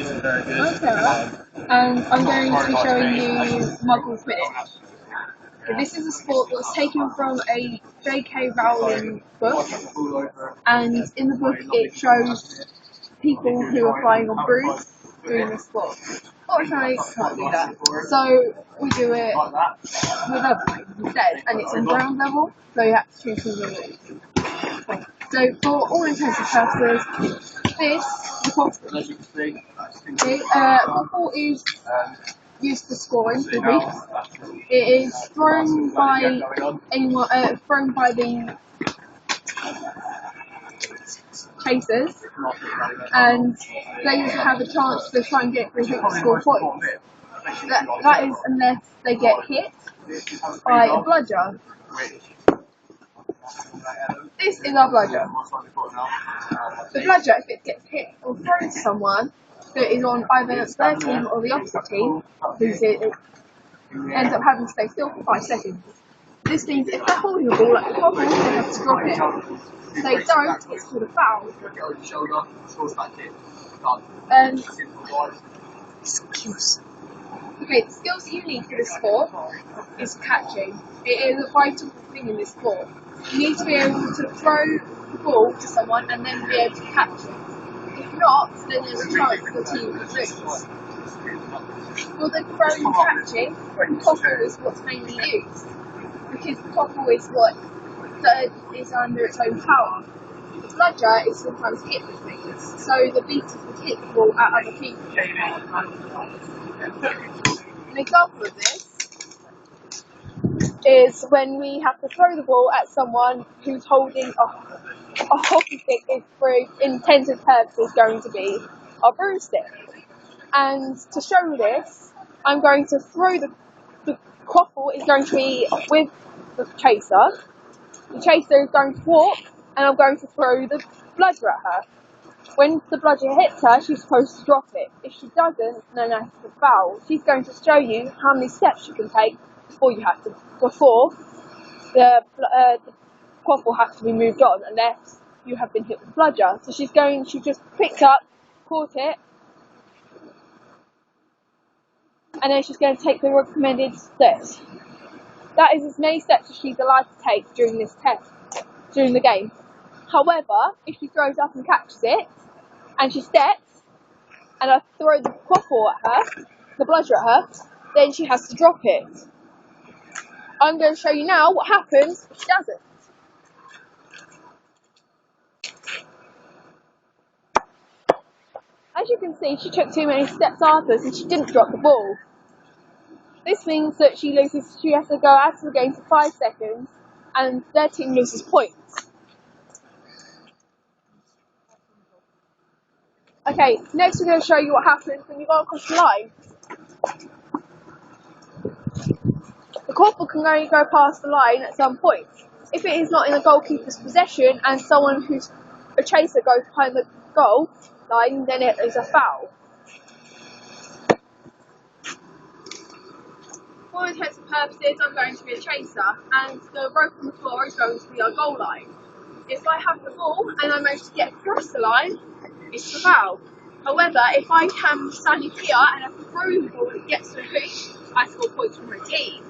Sarah, and I'm going to be showing you Muggle Quidditch. So this is a sport that was taken from a J.K. Rowling book, and in the book it shows people who are flying on brooms doing this sport. Unfortunately, I can't do that. So we do it with leveling instead, and it's on ground level, so you have to choose who the rules. So for all intents and purposes, the quaffle is used for scoring for hoops. It is thrown by anyone, thrown by the chasers, and they have a chance to try and get through hoops to score points. That is unless they get hit by a bludger. This is our bludger. The bludger, if it gets hit or thrown to someone that is on either their team or the opposite team, it ends up having to stay still for 5 seconds. This means if they're holding the ball like a bubble, they have to drop it. If they don't, it's called a foul. Okay, the skills that you need for this sport is catching. It is a vital thing in this sport. You need to be able to throw the ball to someone and then be able to catch it. If not, then there's a chance the team could lose. For the throwing and catching, the quaffle is what's mainly used, because the quaffle is what is under its own power. The bludger is sometimes hit with things, so the beaters would hit the ball at other people. An example of this is when we have to throw the ball at someone who's holding a hockey stick is for intended purposes going to be a broomstick. And to show this, I'm going to throw the quaffle is going to be with the chaser. The chaser is going to walk, and I'm going to throw the bludger at her. When the bludger hits her, she's supposed to drop it. If she doesn't, then that's the foul. She's going to show you how many steps you can take before the quaffle has to be moved on, unless you have been hit with the bludger. So she just picked up, caught it, and then she's going to take the recommended steps. That is as many steps as she's allowed to take during this test, during the game. However, if she throws up and catches it, and she steps, and I throw the quaffle at her, the bludger at her, then she has to drop it. I'm going to show you now what happens if she doesn't. As you can see, she took too many steps afterwards and she didn't drop the ball. This means that she has to go out of the game for 5 seconds, and their team loses points. Okay, next we're going to show you what happens when you go across the line. The quaffle can only go past the line at some point. If it is not in the goalkeeper's possession and someone who's a chaser goes behind the goal line, then it is a foul. For all intents and purposes, I'm going to be a chaser, and the rope on the floor is going to be our goal line. If I have the ball and I manage to get across the line, it's a foul. However, if I am standing here and I throw the ball and it gets to the hoop, I score points for my team.